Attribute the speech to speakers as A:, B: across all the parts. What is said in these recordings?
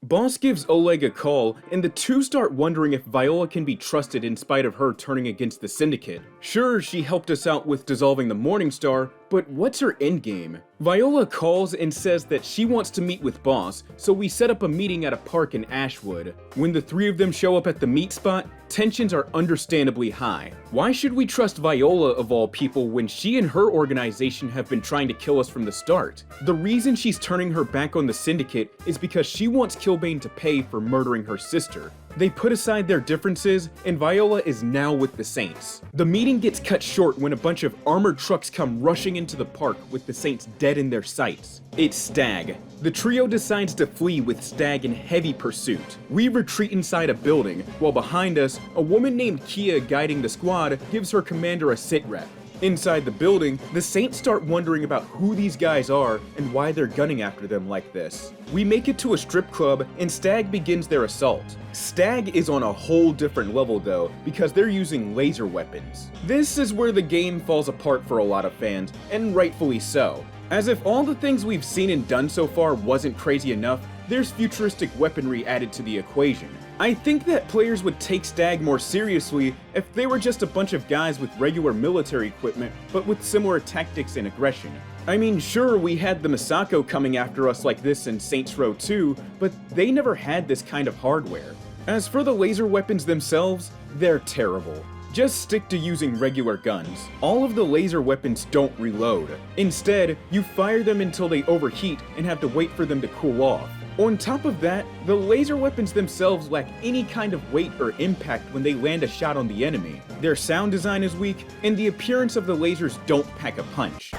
A: Boss gives Oleg a call, and the two start wondering if Viola can be trusted in spite of her turning against the Syndicate. Sure, she helped us out with dissolving the Morningstar, but what's her endgame? Viola calls and says that she wants to meet with Boss, so we set up a meeting at a park in Ashwood. When the three of them show up at the meet spot, tensions are understandably high. Why should we trust Viola of all people when she and her organization have been trying to kill us from the start? The reason she's turning her back on the Syndicate is because she wants Killbane to pay for murdering her sister. They put aside their differences, and Viola is now with the Saints. The meeting gets cut short when a bunch of armored trucks come rushing into the park with the Saints dead in their sights. It's Stag. The trio decides to flee with Stag in heavy pursuit. We retreat inside a building, while behind us, a woman named Kia guiding the squad gives her commander a sitrep. Inside the building, the Saints start wondering about who these guys are and why they're gunning after them like this. We make it to a strip club and Stag begins their assault. Stag is on a whole different level though, because they're using laser weapons. This is where the game falls apart for a lot of fans, and rightfully so. As if all the things we've seen and done so far wasn't crazy enough, there's futuristic weaponry added to the equation. I think that players would take Stag more seriously if they were just a bunch of guys with regular military equipment, but with similar tactics and aggression. I mean, sure, we had the Misako coming after us like this in Saints Row 2, but they never had this kind of hardware. As for the laser weapons themselves, they're terrible. Just stick to using regular guns. All of the laser weapons don't reload. Instead, you fire them until they overheat and have to wait for them to cool off. On top of that, the laser weapons themselves lack any kind of weight or impact when they land a shot on the enemy. Their sound design is weak, and the appearance of the lasers don't pack a punch.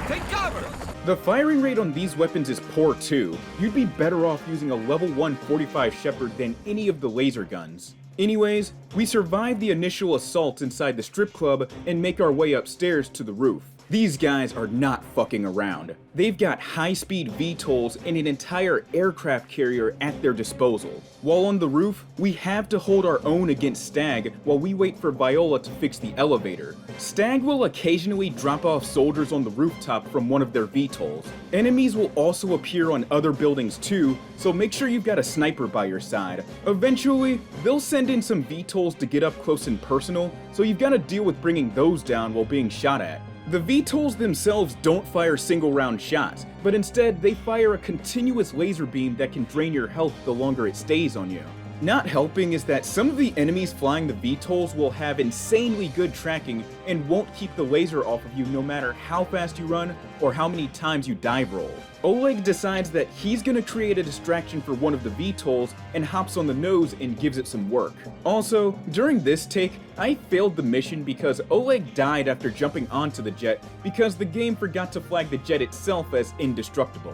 B: Take cover!
A: The firing rate on these weapons is poor too. You'd be better off using a level 1 45 Shepard than any of the laser guns. Anyways, we survive the initial assault inside the strip club and make our way upstairs to the roof. These guys are not fucking around. They've got high-speed VTOLs and an entire aircraft carrier at their disposal. While on the roof, we have to hold our own against Stag while we wait for Viola to fix the elevator. Stag will occasionally drop off soldiers on the rooftop from one of their VTOLs. Enemies will also appear on other buildings too, so make sure you've got a sniper by your side. Eventually, they'll send in some VTOLs to get up close and personal, so you've got to deal with bringing those down while being shot at. The VTOLs themselves don't fire single round shots, but instead they fire a continuous laser beam that can drain your health the longer it stays on you. Not helping is that some of the enemies flying the VTOLs will have insanely good tracking and won't keep the laser off of you no matter how fast you run or how many times you dive roll. Oleg decides that he's gonna create a distraction for one of the VTOLs and hops on the nose and gives it some work. Also, during this take, I failed the mission because Oleg died after jumping onto the jet because the game forgot to flag the jet itself as indestructible.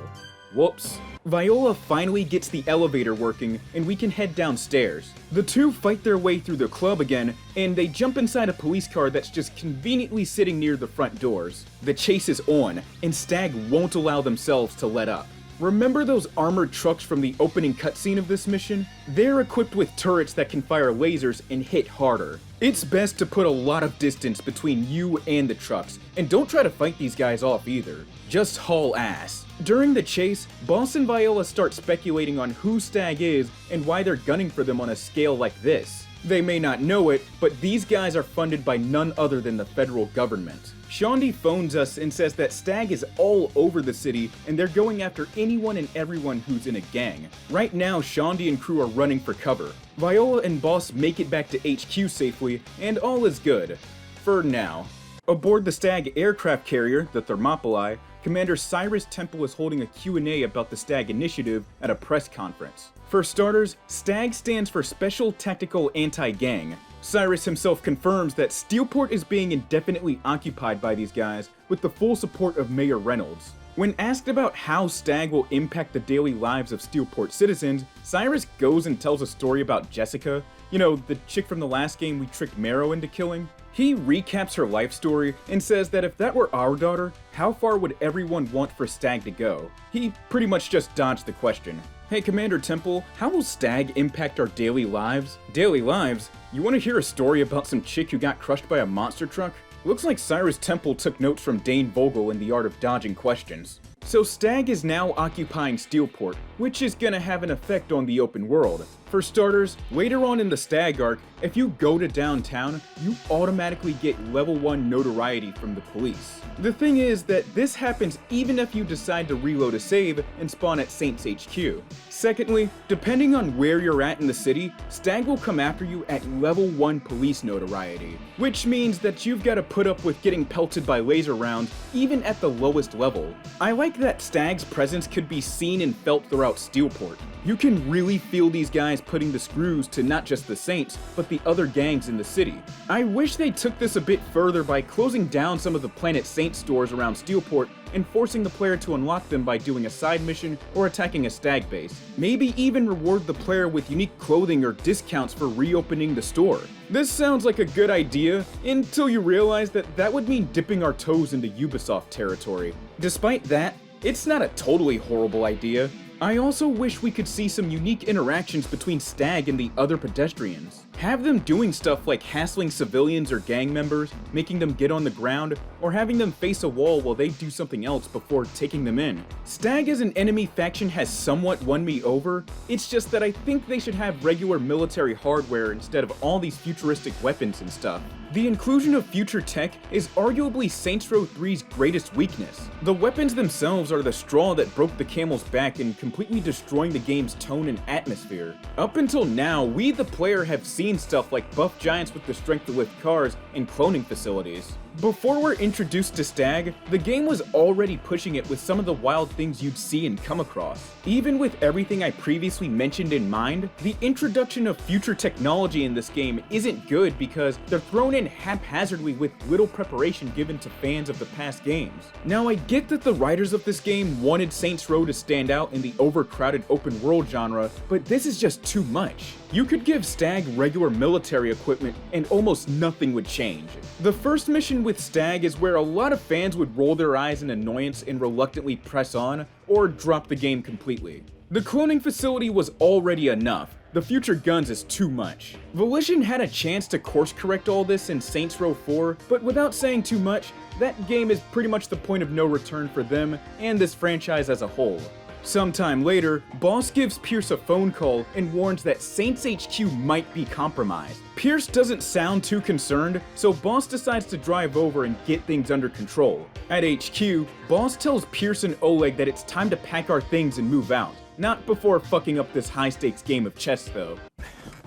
A: Whoops. Viola finally gets the elevator working, and we can head downstairs. The two fight their way through the club again, and they jump inside a police car that's just conveniently sitting near the front doors. The chase is on, and Stag won't allow themselves to let up. Remember those armored trucks from the opening cutscene of this mission? They're equipped with turrets that can fire lasers and hit harder. It's best to put a lot of distance between you and the trucks, and don't try to fight these guys off either. Just haul ass. During the chase, Boss and Viola start speculating on who Stag is and why they're gunning for them on a scale like this. They may not know it, but these guys are funded by none other than the federal government. Shondi phones us and says that Stag is all over the city and they're going after anyone and everyone who's in a gang. Right now, Shondi and crew are running for cover. Viola and Boss make it back to HQ safely, and all is good. For now. Aboard the Stag aircraft carrier, the Thermopylae, Commander Cyrus Temple is holding a Q&A about the Stag initiative at a press conference. For starters, Stag stands for Special Tactical Anti-Gang. Cyrus himself confirms that Steelport is being indefinitely occupied by these guys, with the full support of Mayor Reynolds. When asked about how Stag will impact the daily lives of Steelport citizens, Cyrus goes and tells a story about Jessica, you know, the chick from the last game we tricked Marrow into killing. He recaps her life story and says that if that were our daughter, how far would everyone want for Stag to go? He pretty much just dodged the question. Hey Commander Temple, how will Stag impact our daily lives? Daily lives? You want to hear a story about some chick who got crushed by a monster truck? Looks like Cyrus Temple took notes from Dane Vogel in The Art of Dodging Questions. So Stag is now occupying Steelport, which is gonna have an effect on the open world. For starters, later on in the Stag arc, if you go to downtown, you automatically get level 1 notoriety from the police. The thing is that this happens even if you decide to reload a save and spawn at Saints HQ. Secondly, depending on where you're at in the city, Stag will come after you at level 1 police notoriety, which means that you've got to put up with getting pelted by laser rounds even at the lowest level. I like that Stag's presence could be seen and felt throughout Steelport. You can really feel these guys putting the screws to not just the Saints, but the other gangs in the city. I wish they took this a bit further by closing down some of the Planet Saint stores around Steelport and forcing the player to unlock them by doing a side mission or attacking a Stag base. Maybe even reward the player with unique clothing or discounts for reopening the store. This sounds like a good idea until you realize that that would mean dipping our toes into Ubisoft territory. Despite that, it's not a totally horrible idea. I also wish we could see some unique interactions between Stag and the other pedestrians. Have them doing stuff like hassling civilians or gang members, making them get on the ground, or having them face a wall while they do something else before taking them in. Stag as an enemy faction has somewhat won me over, it's just that I think they should have regular military hardware instead of all these futuristic weapons and stuff. The inclusion of future tech is arguably Saints Row 3's greatest weakness. The weapons themselves are the straw that broke the camel's back in completely destroying the game's tone and atmosphere. Up until now, we the player have seen stuff like buff giants with the strength to lift cars and cloning facilities. Before we're introduced to Stag, the game was already pushing it with some of the wild things you'd see and come across. Even with everything I previously mentioned in mind, the introduction of future technology in this game isn't good because they're thrown in haphazardly with little preparation given to fans of the past games. Now I get that the writers of this game wanted Saints Row to stand out in the overcrowded open world genre, but this is just too much. You could give Stag regular military equipment and almost nothing would change. The first mission with Stag is where a lot of fans would roll their eyes in annoyance and reluctantly press on, or drop the game completely. The cloning facility was already enough. The future guns is too much. Volition had a chance to course correct all this in Saints Row 4, but without saying too much, that game is pretty much the point of no return for them and this franchise as a whole. Sometime later, Boss gives Pierce a phone call and warns that Saints HQ might be compromised. Pierce doesn't sound too concerned, so Boss decides to drive over and get things under control. At HQ, Boss tells Pierce and Oleg that it's time to pack our things and move out. Not before fucking up this high-stakes game of chess, though.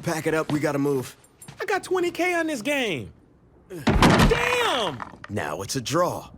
C: Pack it up, we gotta move.
D: I got 20K on this game. Damn!
C: Now it's a draw.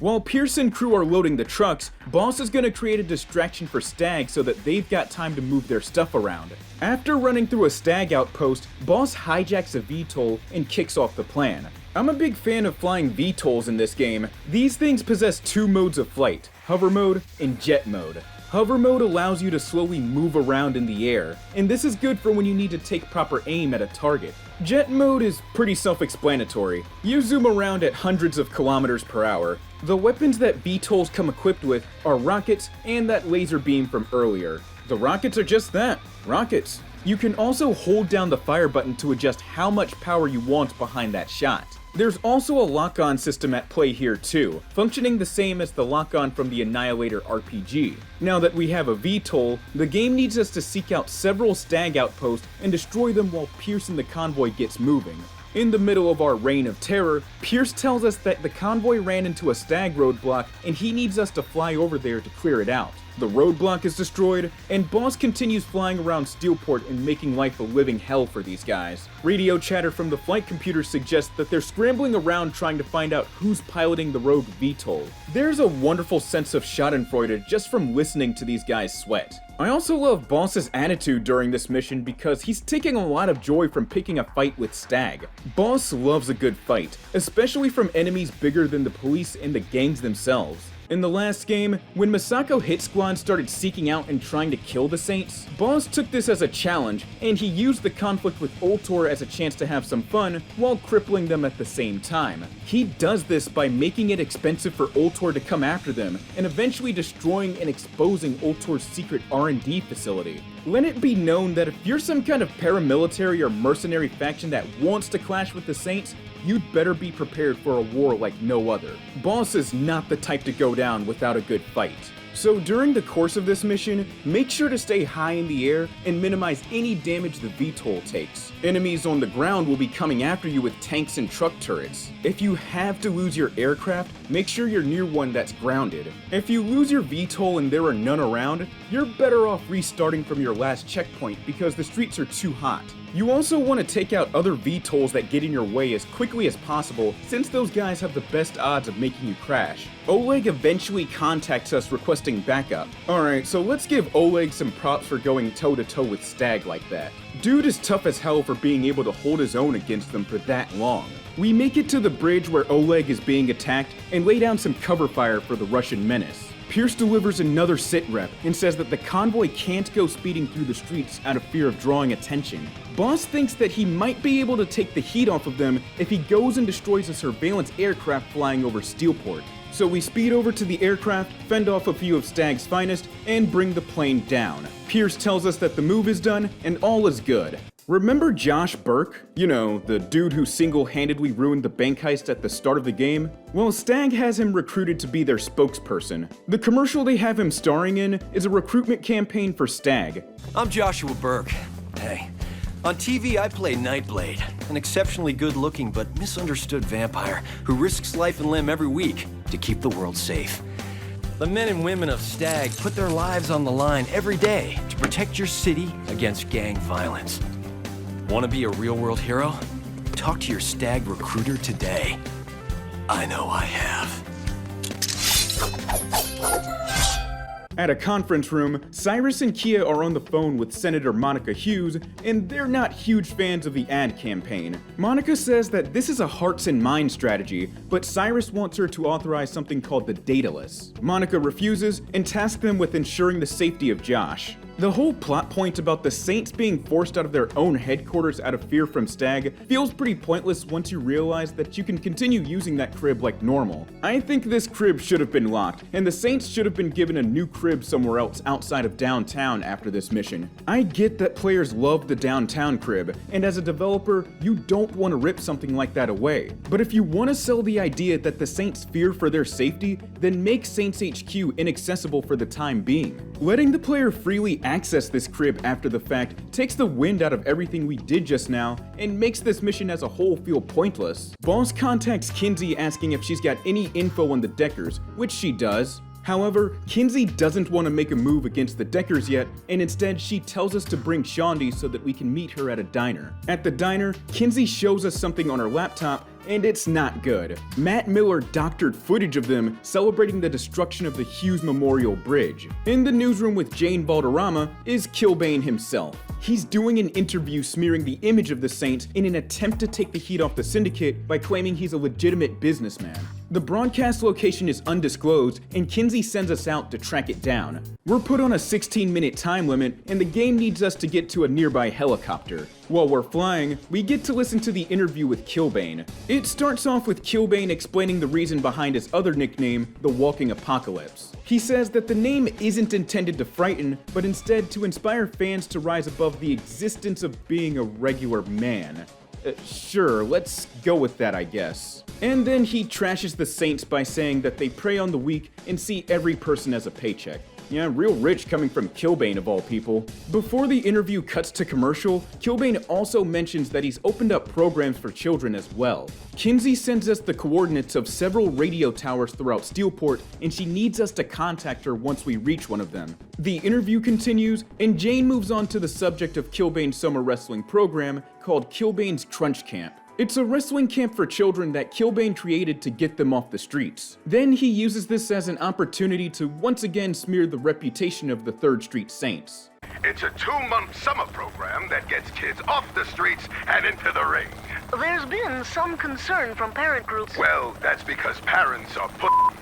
A: While Pierce and crew are loading the trucks, Boss is gonna create a distraction for Stag so that they've got time to move their stuff around. After running through a Stag outpost, Boss hijacks a VTOL and kicks off the plan. I'm a big fan of flying VTOLs in this game. These things possess two modes of flight, hover mode and jet mode. Hover mode allows you to slowly move around in the air, and this is good for when you need to take proper aim at a target. Jet mode is pretty self-explanatory. You zoom around at hundreds of kilometers per hour. The weapons that VTOLs come equipped with are rockets and that laser beam from earlier. The rockets are just that, rockets. You can also hold down the fire button to adjust how much power you want behind that shot. There's also a lock-on system at play here too, functioning the same as the lock-on from the Annihilator RPG. Now that we have a VTOL, the game needs us to seek out several Stag outposts and destroy them while Pierce and the convoy gets moving. In the middle of our reign of terror, Pierce tells us that the convoy ran into a Stag roadblock and he needs us to fly over there to clear it out. The roadblock is destroyed, and Boss continues flying around Steelport and making life a living hell for these guys. Radio chatter from the flight computer suggests that they're scrambling around trying to find out who's piloting the rogue VTOL. There's a wonderful sense of schadenfreude just from listening to these guys sweat. I also love Boss's attitude during this mission because he's taking a lot of joy from picking a fight with Stag. Boss loves a good fight, especially from enemies bigger than the police and the gangs themselves. In the last game, when Masako Hit Squad started seeking out and trying to kill the Saints, Boss took this as a challenge, and he used the conflict with Ultor as a chance to have some fun while crippling them at the same time. He does this by making it expensive for Ultor to come after them, and eventually destroying and exposing Ultor's secret R&D facility. Let it be known that if you're some kind of paramilitary or mercenary faction that wants to clash with the Saints, you'd better be prepared for a war like no other. Boss is not the type to go down without a good fight. So during the course of this mission, make sure to stay high in the air and minimize any damage the VTOL takes. Enemies on the ground will be coming after you with tanks and truck turrets. If you have to lose your aircraft, make sure you're near one that's grounded. If you lose your VTOL and there are none around, you're better off restarting from your last checkpoint because the streets are too hot. You also want to take out other VTOLs that get in your way as quickly as possible, since those guys have the best odds of making you crash. Oleg eventually contacts us requesting backup. Alright, so let's give Oleg some props for going toe-to-toe with Stag like that. Dude is tough as hell for being able to hold his own against them for that long. We make it to the bridge where Oleg is being attacked and lay down some cover fire for the Russian menace. Pierce delivers another sit rep and says that the convoy can't go speeding through the streets out of fear of drawing attention. Boss thinks that he might be able to take the heat off of them if he goes and destroys a surveillance aircraft flying over Steelport. So we speed over to the aircraft, fend off a few of Stag's finest, and bring the plane down. Pierce tells us that the move is done and all is good. Remember Josh Burke? You know, the dude who single-handedly ruined the bank heist at the start of the game? Well, Stag has him recruited to be their spokesperson. The commercial they have him starring in is a recruitment campaign for Stag.
E: I'm Joshua Burke. Hey, on TV I play Nightblade, an exceptionally good-looking but misunderstood vampire who risks life and limb every week to keep the world safe. The men and women of Stag put their lives on the line every day to protect your city against gang violence. Want to be a real-world hero? Talk to your Stag recruiter today. I know I have.
A: At a conference room, Cyrus and Kia are on the phone with Senator Monica Hughes, and they're not huge fans of the ad campaign. Monica says that this is a hearts and minds strategy, but Cyrus wants her to authorize something called the Daedalus. Monica refuses and tasks them with ensuring the safety of Josh. The whole plot point about the Saints being forced out of their own headquarters out of fear from Stag feels pretty pointless once you realize that you can continue using that crib like normal. I think this crib should have been locked, and the Saints should have been given a new crib somewhere else outside of downtown after this mission. I get that players love the downtown crib, and as a developer, you don't want to rip something like that away. But if you want to sell the idea that the Saints fear for their safety, then make Saints HQ inaccessible for the time being. Letting the player freely access this crib after the fact takes the wind out of everything we did just now and makes this mission as a whole feel pointless. Boss contacts Kinsey asking if she's got any info on the Deckers, which she does. However, Kinsey doesn't want to make a move against the Deckers yet, and instead she tells us to bring Shondi so that we can meet her at a diner. At the diner, Kinsey shows us something on her laptop, and it's not good. Matt Miller doctored footage of them celebrating the destruction of the Hughes Memorial Bridge. In the newsroom with Jane Valderrama is Kilbane himself. He's doing an interview smearing the image of the Saints in an attempt to take the heat off the Syndicate by claiming he's a legitimate businessman. The broadcast location is undisclosed, and Kinsey sends us out to track it down. We're put on a 16-minute time limit, and the game needs us to get to a nearby helicopter. While we're flying, we get to listen to the interview with Kilbane. It starts off with Kilbane explaining the reason behind his other nickname, the Walking Apocalypse. He says that the name isn't intended to frighten, but instead to inspire fans to rise above the existence of being a regular man. Sure, let's go with that, I guess. And then he trashes the Saints by saying that they prey on the weak and see every person as a paycheck. Yeah, real rich coming from Kilbane of all people. Before the interview cuts to commercial, Kilbane also mentions that he's opened up programs for children as well. Kinsey sends us the coordinates of several radio towers throughout Steelport, and she needs us to contact her once we reach one of them. The interview continues, and Jane moves on to the subject of Kilbane's summer wrestling program called Kilbane's Crunch Camp. It's a wrestling camp for children that Kilbane created to get them off the streets. Then he uses this as an opportunity to once again smear the reputation of the 3rd Street Saints.
F: It's a 2-month summer program that gets kids off the streets and into the ring.
G: There's been some concern from parent groups.
F: Well, that's because parents are pussies.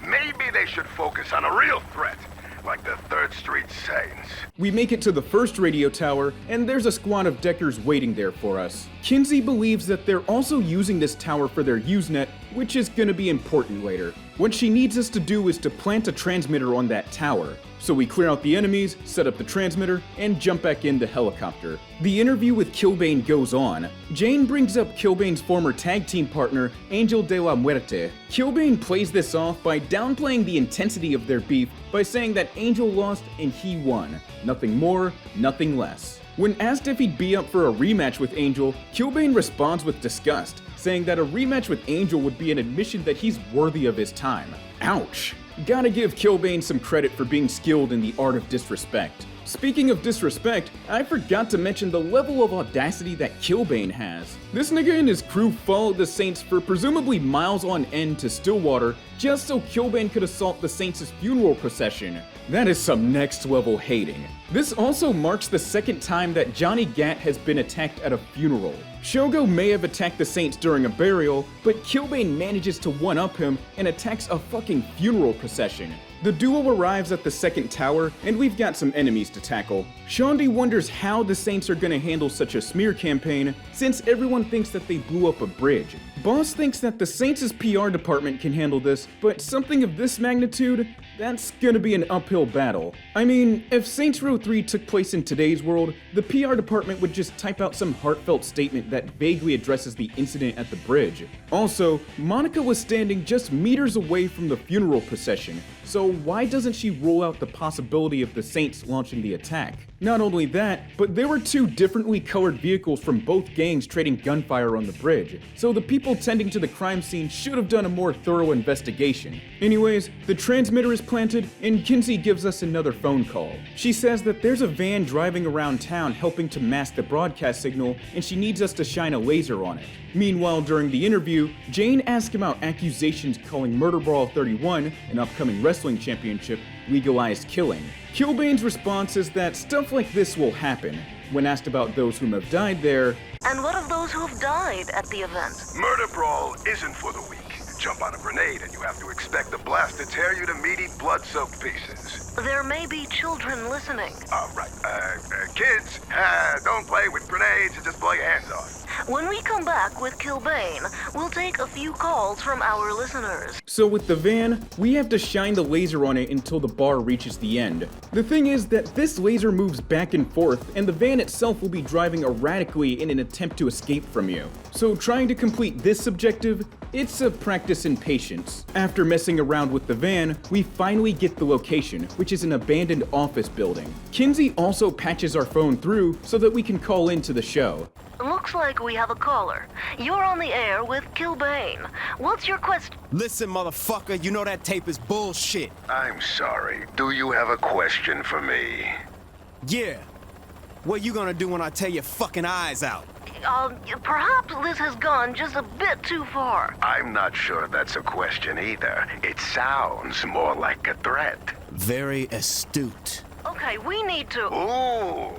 F: Maybe they should focus on a real threat, like the 3rd Street Saints.
A: We make it to the first radio tower, and there's a squad of Deckers waiting there for us. Kinsey believes that they're also using this tower for their Usenet, which is gonna be important later. What she needs us to do is to plant a transmitter on that tower. So we clear out the enemies, set up the transmitter, and jump back in the helicopter. The interview with Killbane goes on. Jane brings up Killbane's former tag team partner, Angel de la Muerte. Killbane plays this off by downplaying the intensity of their beef by saying that Angel lost and he won. Nothing more, nothing less. When asked if he'd be up for a rematch with Angel, Killbane responds with disgust, saying that a rematch with Angel would be an admission that he's worthy of his time. Ouch. Gotta give Killbane some credit for being skilled in the art of disrespect. Speaking of disrespect, I forgot to mention the level of audacity that Killbane has. This nigga and his crew followed the Saints for presumably miles on end to Stillwater just so Killbane could assault the Saints' funeral procession. That is some next level hating. This also marks the second time that Johnny Gat has been attacked at a funeral. Shogo may have attacked the Saints during a burial, but Killbane manages to one-up him and attacks a fucking funeral procession. The duo arrives at the second tower, and we've got some enemies to tackle. Shondi wonders how the Saints are gonna handle such a smear campaign, since everyone thinks that they blew up a bridge. Boss thinks that the Saints' PR department can handle this, but something of this magnitude, that's gonna be an uphill battle. I mean, if Saints Row 3 took place in today's world, the PR department would just type out some heartfelt statement that vaguely addresses the incident at the bridge. Also, Monica was standing just meters away from the funeral procession, so why doesn't she rule out the possibility of the Saints launching the attack? Not only that, but there were two differently colored vehicles from both gangs trading gunfire on the bridge, so the people tending to the crime scene should have done a more thorough investigation. Anyways, the transmitter is planted, and Kinsey gives us another phone call. She says that there's a van driving around town helping to mask the broadcast signal, and she needs us to shine a laser on it. Meanwhile, during the interview, Jane asks about accusations calling Murder Brawl 31, an upcoming wrestling championship, legalized killing. Killbane's response is that stuff like this will happen. When asked about those whom have died there,
G: And what of those who've died at the event?
F: Murder Brawl isn't for the weak. Jump on a grenade and you have to expect the blast to tear you to meaty, blood-soaked pieces.
G: There may be children listening.
F: Right. Kids, don't play with grenades and just blow your hands off.
G: When we come back with Killbane, we'll take a few calls from our listeners.
A: so with the van, we have to shine the laser on it until the bar reaches the end. The thing is that this laser moves back and forth, and the van itself will be driving erratically in an attempt to escape from you. So trying to complete this objective, it's a practice in patience. After messing around with the van, we finally get the location, which is an abandoned office building. Kinsey also patches our phone through so that we can call into the show.
G: Looks like we have a caller. You're on the air with Killbane. What's your question?
C: Listen, motherfucker, you know that tape is bullshit.
F: I'm sorry. Do you have a question for me?
C: Yeah. What you gonna do when I tear your fucking eyes out?
G: Perhaps this has gone just a bit too far.
F: I'm not sure that's a question either. It sounds more like a threat.
C: Very astute.
G: Okay, we need to...
F: Ooh,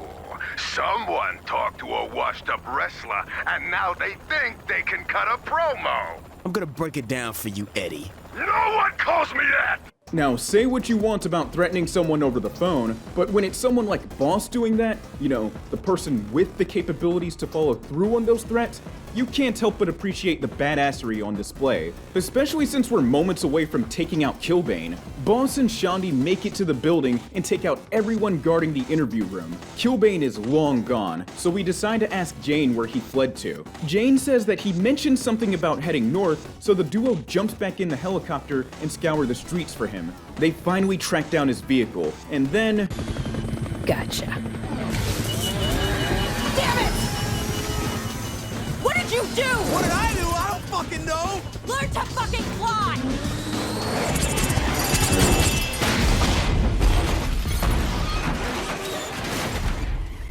F: someone talked to a washed-up wrestler, and now they think they can cut a promo.
C: I'm gonna break it down for you, Eddie.
F: No one calls me that!
A: Now, say what you want about threatening someone over the phone, but when it's someone like Boss doing that, you know, the person with the capabilities to follow through on those threats, you can't help but appreciate the badassery on display. Especially since we're moments away from taking out Killbane. Boss and Shondi make it to the building and take out everyone guarding the interview room. Killbane is long gone, so we decide to ask Jane where he fled to. Jane says that he mentioned something about heading north, so the duo jumps back in the helicopter and scour the streets for him. They finally track down his vehicle, and then...
H: Gotcha. Damn it! What did you do?
C: What did I do? I don't fucking know!
H: Learn to fucking fly!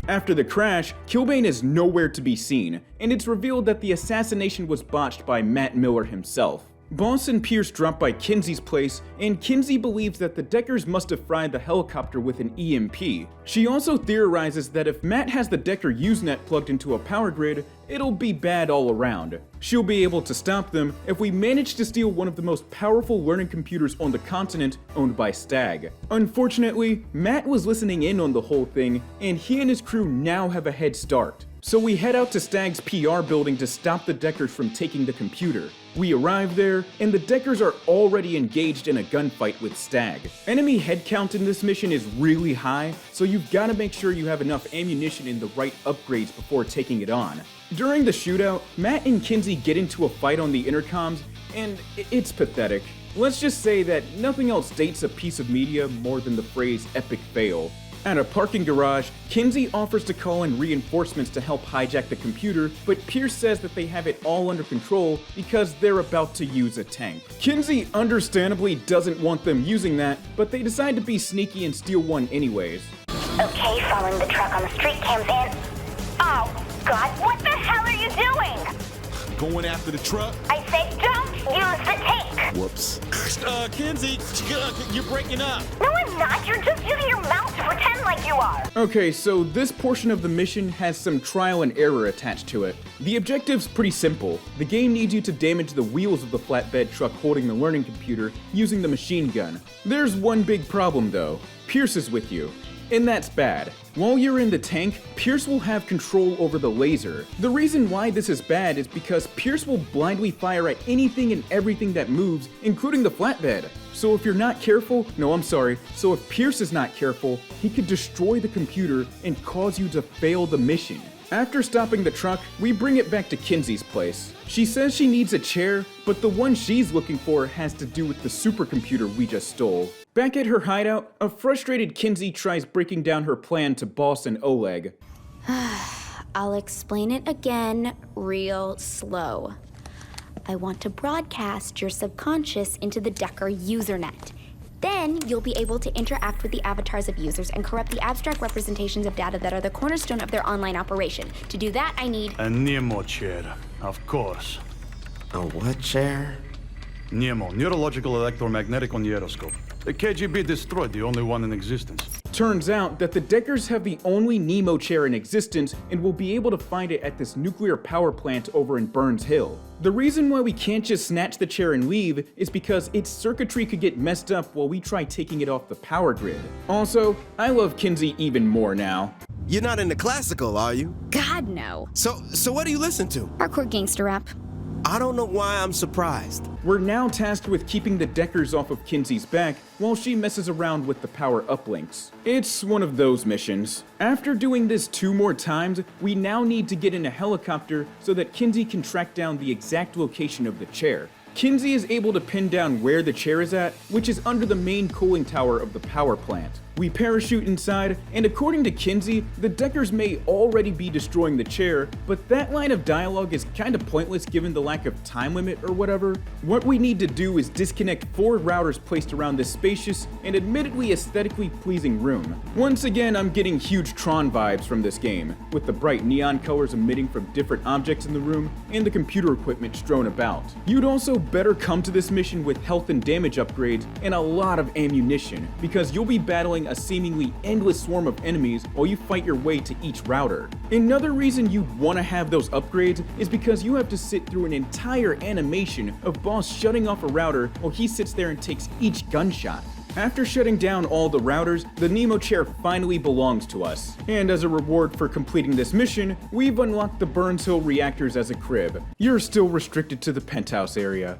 A: After the crash, Killbane is nowhere to be seen, and it's revealed that the assassination was botched by Matt Miller himself. Boss and Pierce drop by Kinsey's place, and Kinsey believes that the Deckers must have fried the helicopter with an EMP. She also theorizes that if Matt has the Decker Usenet plugged into a power grid, it'll be bad all around. She'll be able to stop them if we manage to steal one of the most powerful learning computers on the continent owned by Stag. Unfortunately, Matt was listening in on the whole thing, and he and his crew now have a head start. So we head out to Stag's PR building to stop the Deckers from taking the computer. We arrive there, and the Deckers are already engaged in a gunfight with Stag. Enemy head count in this mission is really high, so you've got to make sure you have enough ammunition and the right upgrades before taking it on. During the shootout, Matt and Kinsey get into a fight on the intercoms, and it's pathetic. Let's just say that nothing else dates a piece of media more than the phrase epic fail. At a parking garage, Kinsey offers to call in reinforcements to help hijack the computer, but Pierce says that they have it all under control because they're about to use a tank. Kinsey understandably doesn't want them using that, but they decide to be sneaky and steal one anyways.
I: Okay, following the truck on the street cams in. Oh, God, what the hell are you doing?
D: Going after the truck?
I: I said don't use the tank.
D: Whoops. Kinsey, you're breaking up.
I: No, I'm not. You're just using your mouth to pretend like you are.
A: Okay, so this portion of the mission has some trial and error attached to it. The objective's pretty simple. The game needs you to damage the wheels of the flatbed truck holding the learning computer using the machine gun. There's one big problem though. Pierce is with you. And that's bad. While you're in the tank, Pierce will have control over the laser. The reason why this is bad is because Pierce will blindly fire at anything and everything that moves, including the flatbed. So if you're not careful, so if Pierce is not careful, he could destroy the computer and cause you to fail the mission. After stopping the truck, we bring it back to Kinsey's place. She says she needs a chair, but the one she's looking for has to do with the supercomputer we just stole. Back at her hideout, a frustrated Kinsey tries breaking down her plan to Boss and Oleg.
J: I'll explain it again real slow. I want to broadcast your subconscious into the Decker usernet. Then you'll be able to interact with the avatars of users and corrupt the abstract representations of data that are the cornerstone of their online operation. To do that, I need
K: a Nemo chair, of course.
C: A what chair?
K: Nemo, neurological electromagnetic onioscope. The KGB destroyed the only one in existence.
A: Turns out that the Deckers have the only Nemo chair in existence and will be able to find it at this nuclear power plant over in Burns Hill. The reason why we can't just snatch the chair and leave is because its circuitry could get messed up while we try taking it off the power grid. Also, I love Kinsey even more now.
C: You're not into classical, are you?
J: God, no.
C: So what do you listen to?
J: Hardcore gangster rap.
C: I don't know why I'm surprised.
A: We're now tasked with keeping the Deckers off of Kinsey's back while she messes around with the power uplinks. It's one of those missions. After doing this 2 more times, we now need to get in a helicopter so that Kinsey can track down the exact location of the chair. Kinsey is able to pin down where the chair is at, which is under the main cooling tower of the power plant. We parachute inside, and according to Kinsey, the Deckers may already be destroying the chair, but that line of dialogue is kinda pointless given the lack of time limit or whatever. What we need to do is disconnect 4 routers placed around this spacious and admittedly aesthetically pleasing room. Once again, I'm getting huge Tron vibes from this game, with the bright neon colors emitting from different objects in the room and the computer equipment strewn about. You'd also better come to this mission with health and damage upgrades and a lot of ammunition, because you'll be battling a seemingly endless swarm of enemies while you fight your way to each router. Another reason you'd want to have those upgrades is because you have to sit through an entire animation of Boss shutting off a router while he sits there and takes each gunshot. After shutting down all the routers, the Nemo chair finally belongs to us. And as a reward for completing this mission, we've unlocked the Burns Hill reactors as a crib. You're still restricted to the penthouse area.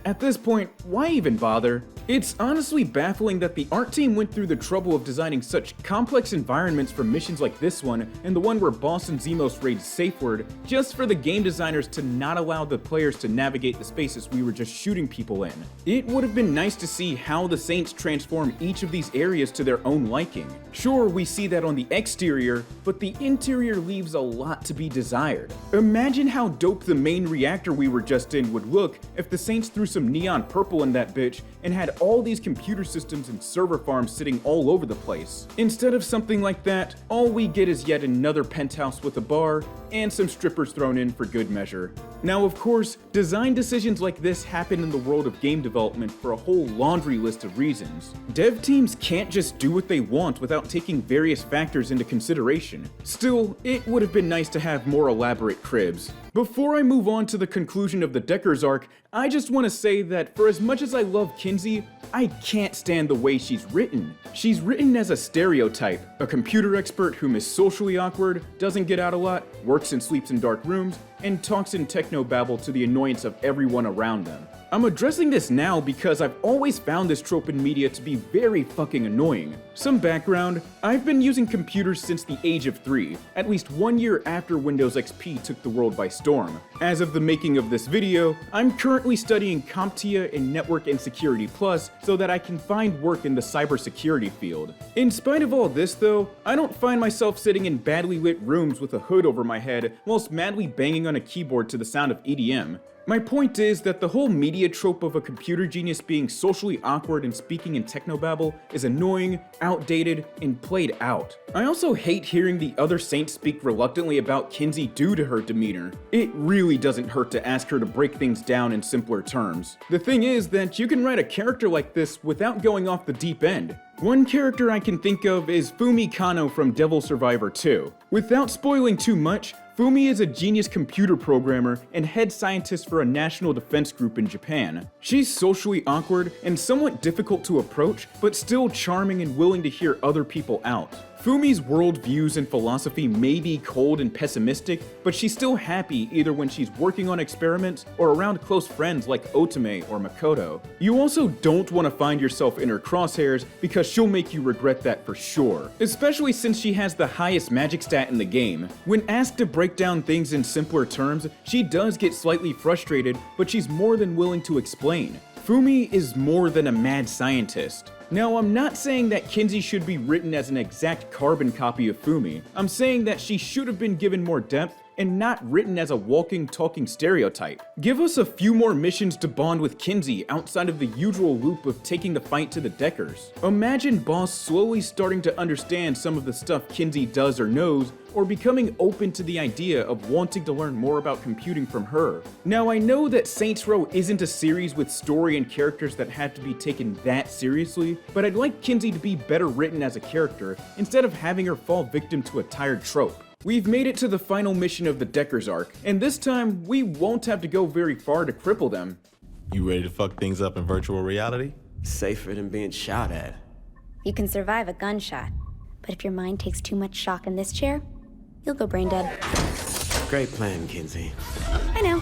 A: At this point, why even bother? It's honestly baffling that the art team went through the trouble of designing such complex environments for missions like this one, and the one where Boss and Zemos raid Safeword, just for the game designers to not allow the players to navigate the spaces we were just shooting people in. It would have been nice to see how the Saints transform each of these areas to their own liking. Sure, we see that on the exterior, but the interior leaves a lot to be desired. Imagine how dope the main reactor we were just in would look if the Saints threw some neon purple in that bitch and had all these computer systems and server farms sitting all over the place. Instead of something like that, all we get is yet another penthouse with a bar and some strippers thrown in for good measure. Now, of course, design decisions like this happen in the world of game development for a whole laundry list of reasons. Dev teams can't just do what they want without taking various factors into consideration. Still, it would have been nice to have more elaborate cribs. Before I move on to the conclusion of the Deckers arc, I just want to say that for as much as I love Kinsey, I can't stand the way she's written. She's written as a stereotype, a computer expert whom is socially awkward, doesn't get out a lot, works and sleeps in dark rooms, and talks in technobabble to the annoyance of everyone around them. I'm addressing this now because I've always found this trope in media to be very fucking annoying. Some background, I've been using computers since the age of 3, at least 1 year after Windows XP took the world by storm. As of the making of this video, I'm currently studying CompTIA in Network and Security Plus so that I can find work in the cybersecurity field. In spite of all this though, I don't find myself sitting in badly lit rooms with a hood over my head whilst madly banging on a keyboard to the sound of EDM. My point is that the whole media trope of a computer genius being socially awkward and speaking in technobabble is annoying, outdated, and played out. I also hate hearing the other saints speak reluctantly about Kinsey due to her demeanor. It really doesn't hurt to ask her to break things down in simpler terms. The thing is that you can write a character like this without going off the deep end. One character I can think of is Fumi Kano from Devil Survivor 2. Without spoiling too much, Fumi is a genius computer programmer and head scientist for a national defense group in Japan. She's socially awkward and somewhat difficult to approach, but still charming and willing to hear other people out. Fumi's worldviews and philosophy may be cold and pessimistic, but she's still happy either when she's working on experiments or around close friends like Otome or Makoto. You also don't want to find yourself in her crosshairs because she'll make you regret that for sure, especially since she has the highest magic stat in the game. When asked to break down things in simpler terms, she does get slightly frustrated, but she's more than willing to explain. Fumi is more than a mad scientist. Now, I'm not saying that Kinsey should be written as an exact carbon copy of Fumi. I'm saying that she should have been given more depth and not written as a walking, talking stereotype. Give us a few more missions to bond with Kinsey outside of the usual loop of taking the fight to the Deckers. Imagine Boss slowly starting to understand some of the stuff Kinsey does or knows, or becoming open to the idea of wanting to learn more about computing from her. Now, I know that Saints Row isn't a series with story and characters that have to be taken that seriously, but I'd like Kinsey to be better written as a character instead of having her fall victim to a tired trope. We've made it to the final mission of the Deckers arc, and this time we won't have to go very far to cripple them.
D: You ready to fuck things up in virtual reality?
C: Safer than being shot at.
J: You can survive a gunshot, but if your mind takes too much shock in this chair, you'll go brain dead.
C: Great plan, Kinsey.
J: I know.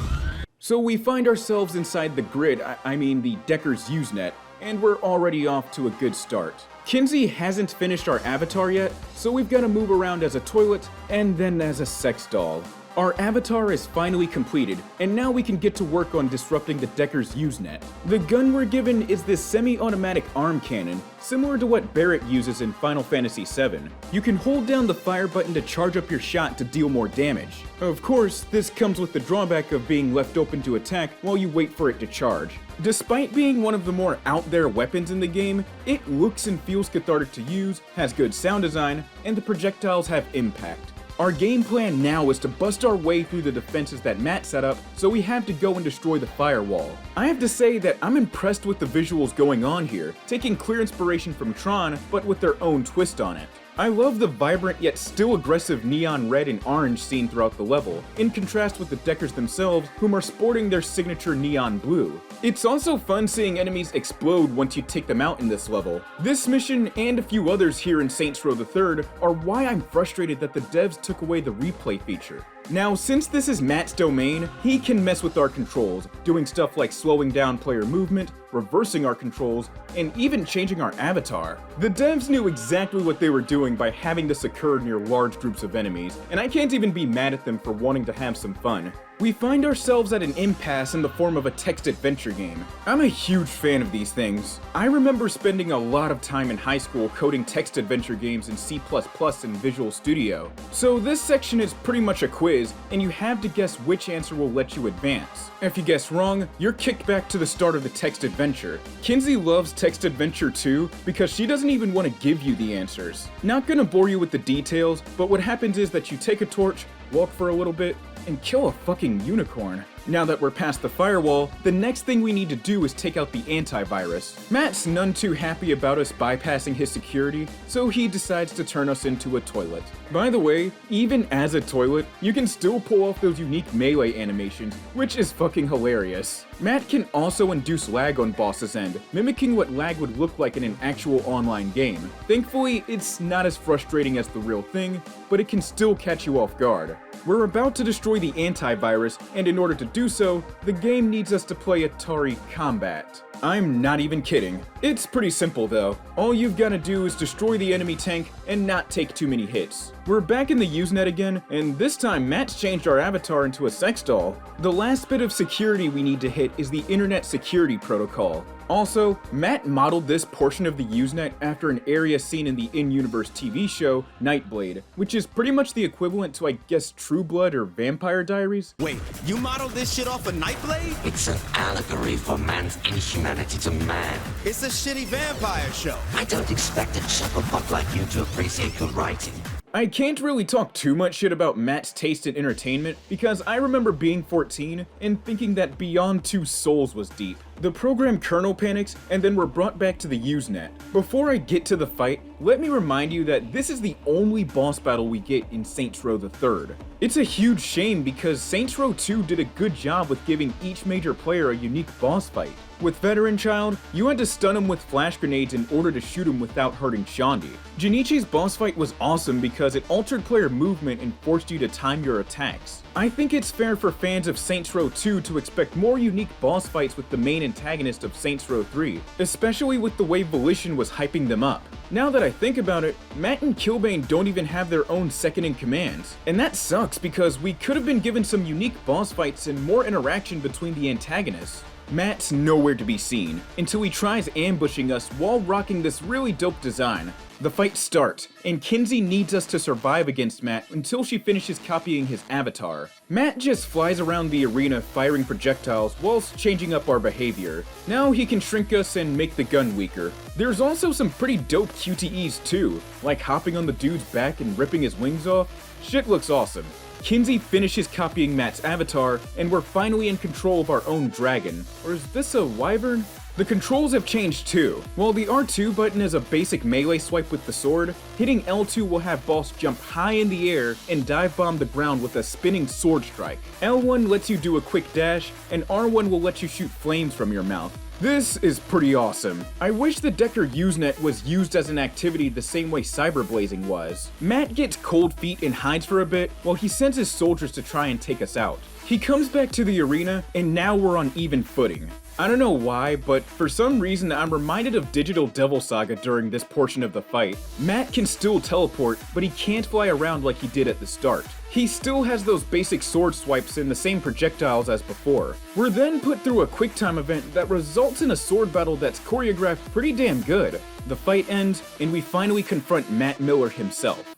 A: So we find ourselves inside the grid, I mean the Deckers Usenet, and we're already off to a good start. Kinsey hasn't finished our avatar yet, so we've got to move around as a toilet and then as a sex doll. Our avatar is finally completed, and now we can get to work on disrupting the Deckers Usenet. The gun we're given is this semi-automatic arm cannon, similar to what Barrett uses in Final Fantasy VII. You can hold down the fire button to charge up your shot to deal more damage. Of course, this comes with the drawback of being left open to attack while you wait for it to charge. Despite being one of the more out-there weapons in the game, it looks and feels cathartic to use, has good sound design, and the projectiles have impact. Our game plan now is to bust our way through the defenses that Matt set up, so we have to go and destroy the firewall. I have to say that I'm impressed with the visuals going on here, taking clear inspiration from Tron, but with their own twist on it. I love the vibrant yet still aggressive neon red and orange seen throughout the level, in contrast with the Deckers themselves, whom are sporting their signature neon blue. It's also fun seeing enemies explode once you take them out in this level. This mission, and a few others here in Saints Row III, are why I'm frustrated that the devs took away the replay feature. Now, since this is Matt's domain, he can mess with our controls, doing stuff like slowing down player movement, reversing our controls, and even changing our avatar. The devs knew exactly what they were doing by having this occur near large groups of enemies, and I can't even be mad at them for wanting to have some fun. We find ourselves at an impasse in the form of a text adventure game. I'm a huge fan of these things. I remember spending a lot of time in high school coding text adventure games in C++ and Visual Studio. So this section is pretty much a quiz, and you have to guess which answer will let you advance. If you guess wrong, you're kicked back to the start of the text adventure. Kinsey loves text adventure too, because she doesn't even want to give you the answers. Not gonna bore you with the details, but what happens is that you take a torch, walk for a little bit, and kill a fucking unicorn. Now that we're past the firewall, the next thing we need to do is take out the antivirus. Matt's none too happy about us bypassing his security, so he decides to turn us into a toilet. By the way, even as a toilet, you can still pull off those unique melee animations, which is fucking hilarious. Matt can also induce lag on boss's end, mimicking what lag would look like in an actual online game. Thankfully, it's not as frustrating as the real thing, but it can still catch you off guard. We're about to destroy the antivirus, and in order to do so, the game needs us to play Atari Combat. I'm not even kidding. It's pretty simple though. All you've got to do is destroy the enemy tank and not take too many hits. We're back in the Usenet again, and this time Matt's changed our avatar into a sex doll. The last bit of security we need to hit is the Internet Security Protocol. Also, Matt modeled this portion of the Usenet after an area seen in the in-universe TV show Nightblade, which is pretty much the equivalent to, I guess, True Blood or Vampire Diaries.
C: Wait, you modeled this shit off of Nightblade?
L: It's an allegory for man's inhumanity to man.
C: It's a shitty vampire show.
L: I don't expect a chucklebutt like you to appreciate good writing.
A: I can't really talk too much shit about Matt's taste in entertainment because I remember being 14 and thinking that Beyond Two Souls was deep. The program kernel panics and then we're brought back to the Usenet. Before I get to the fight, let me remind you that this is the only boss battle we get in Saints Row III. It's a huge shame because Saints Row 2 did a good job with giving each major player a unique boss fight. With Veteran Child, you had to stun him with flash grenades in order to shoot him without hurting Shaundi. Jinichi's boss fight was awesome because it altered player movement and forced you to time your attacks. I think it's fair for fans of Saints Row 2 to expect more unique boss fights with the main antagonist of Saints Row 3, especially with the way Volition was hyping them up. Now that I think about it, Matt and Killbane don't even have their own second-in-commands, and that sucks because we could have been given some unique boss fights and more interaction between the antagonists. Matt's nowhere to be seen, until he tries ambushing us while rocking this really dope design. The fight starts, and Kinsey needs us to survive against Matt until she finishes copying his avatar. Matt just flies around the arena firing projectiles whilst changing up our behavior. Now he can shrink us and make the gun weaker. There's also some pretty dope QTEs too, like hopping on the dude's back and ripping his wings off. Shit looks awesome. Kinsey finishes copying Matt's avatar, and we're finally in control of our own dragon. Or is this a wyvern? The controls have changed too. While the R2 button is a basic melee swipe with the sword, hitting L2 will have boss jump high in the air and dive bomb the ground with a spinning sword strike. L1 lets you do a quick dash, and R1 will let you shoot flames from your mouth. This is pretty awesome. I wish the Decker Usenet was used as an activity the same way cyberblazing was. Matt gets cold feet and hides for a bit while he sends his soldiers to try and take us out. He comes back to the arena and now we're on even footing. I don't know why, but for some reason I'm reminded of Digital Devil Saga during this portion of the fight. Matt can still teleport, but he can't fly around like he did at the start. He still has those basic sword swipes and the same projectiles as before. We're then put through a QuickTime event that results in a sword battle that's choreographed pretty damn good. The fight ends, and we finally confront Matt Miller himself.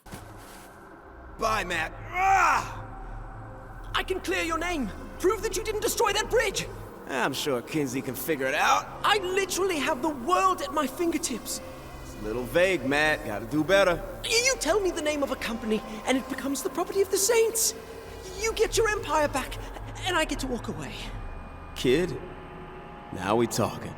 C: Bye, Matt.
H: I can clear your name. Prove that you didn't destroy that bridge.
C: I'm sure Kinsey can figure it out.
H: I literally have the world at my fingertips.
C: It's a little vague, Matt. Gotta do better.
H: You tell me the name of a company, and it becomes the property of the Saints. You get your empire back, and I get to walk away.
C: Kid, now we talking.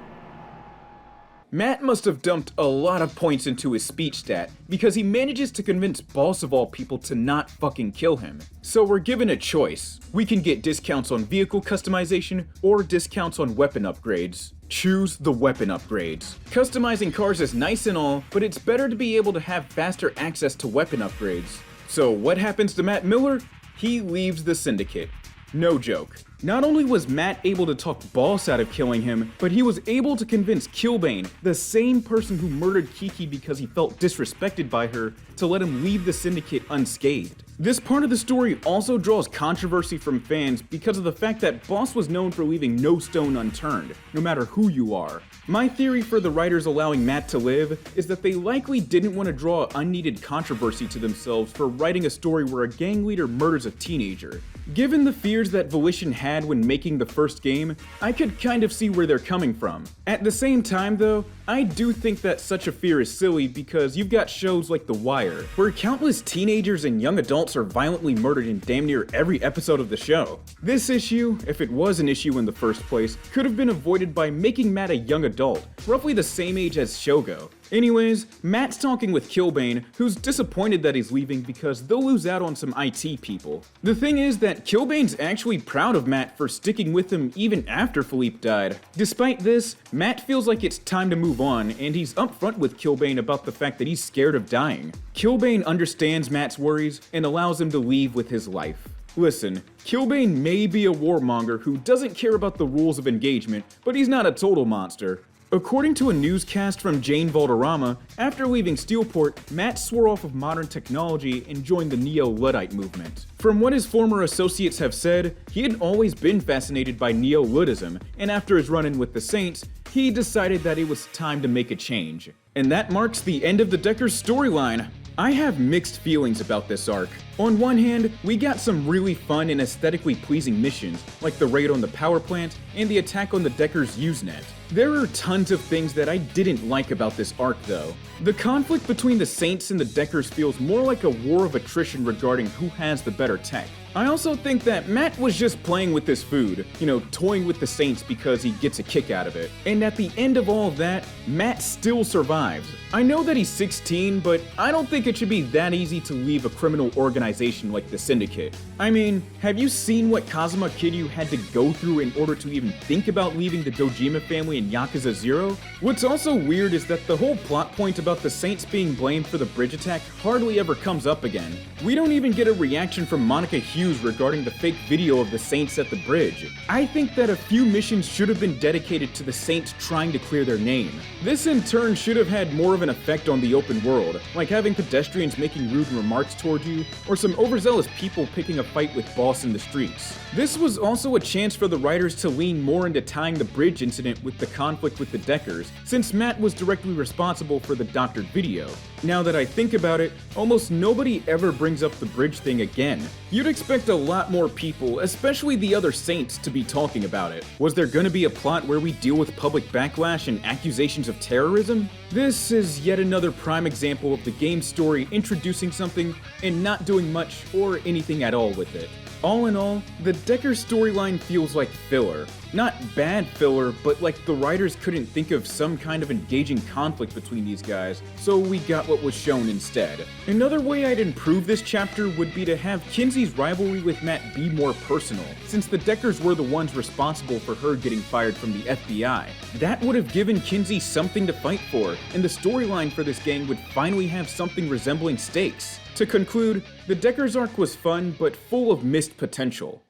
A: Matt must have dumped a lot of points into his speech stat because he manages to convince boss of all people to not fucking kill him. So we're given a choice. We can get discounts on vehicle customization or discounts on weapon upgrades. Choose the weapon upgrades. Customizing cars is nice and all, but it's better to be able to have faster access to weapon upgrades. So what happens to Matt Miller? He leaves the Syndicate. No joke. Not only was Matt able to talk Boss out of killing him, but he was able to convince Killbane, the same person who murdered Kiki because he felt disrespected by her, to let him leave the Syndicate unscathed. This part of the story also draws controversy from fans because of the fact that Boss was known for leaving no stone unturned, no matter who you are. My theory for the writers allowing Matt to live is that they likely didn't want to draw unneeded controversy to themselves for writing a story where a gang leader murders a teenager. Given the fears that Volition had when making the first game, I could kind of see where they're coming from. At the same time though, I do think that such a fear is silly because you've got shows like The Wire, where countless teenagers and young adults are violently murdered in damn near every episode of the show. This issue, if it was an issue in the first place, could have been avoided by making Matt a young adult, roughly the same age as Shogo. Anyways, Matt's talking with Killbane, who's disappointed that he's leaving because they'll lose out on some IT people. The thing is that Killbane's actually proud of Matt for sticking with him even after Phillipe died. Despite this, Matt feels like it's time to move on, and he's upfront with Killbane about the fact that he's scared of dying. Killbane understands Matt's worries and allows him to leave with his life. Listen, Killbane may be a warmonger who doesn't care about the rules of engagement, but he's not a total monster. According to a newscast from Jane Valderrama, after leaving Steelport, Matt swore off of modern technology and joined the Neo-Luddite movement. From what his former associates have said, he had always been fascinated by Neo-Luddism, and after his run-in with the Saints, he decided that it was time to make a change. And that marks the end of the Deckers storyline. I have mixed feelings about this arc. On one hand, we got some really fun and aesthetically pleasing missions, like the raid on the power plant and the attack on the Deckers Usenet. There are tons of things that I didn't like about this arc though. The conflict between the Saints and the Deckers feels more like a war of attrition regarding who has the better tech. I also think that Matt was just playing with his food, toying with the Saints because he gets a kick out of it. And at the end of all of that, Matt still survives. I know that he's 16, but I don't think it should be that easy to leave a criminal organization like the Syndicate. I mean, have you seen what Kazuma Kiryu had to go through in order to even think about leaving the Dojima family in Yakuza 0? What's also weird is that the whole plot point about the Saints being blamed for the bridge attack hardly ever comes up again. We don't even get a reaction from Monica Hughes regarding the fake video of the Saints at the bridge. I think that a few missions should have been dedicated to the Saints trying to clear their name. This in turn should have had more of an effect on the open world, like having pedestrians making rude remarks toward you, or some overzealous people picking a fight with boss in the streets. This was also a chance for the writers to lean more into tying the bridge incident with the conflict with the Deckers, since Matt was directly responsible for the doctored video. Now that I think about it, almost nobody ever brings up the bridge thing again. You'd expect a lot more people, especially the other Saints, to be talking about it. Was there gonna be a plot where we deal with public backlash and accusations of terrorism? This is yet another prime example of the game's story introducing something and not doing much or anything at all with it. All in all, the Deckers storyline feels like filler. Not bad filler, but like the writers couldn't think of some kind of engaging conflict between these guys, so we got what was shown instead. Another way I'd improve this chapter would be to have Kinsey's rivalry with Matt be more personal, since the Deckers were the ones responsible for her getting fired from the FBI. That would have given Kinsey something to fight for, and the storyline for this gang would finally have something resembling stakes. To conclude, the Deckers arc was fun, but full of missed potential.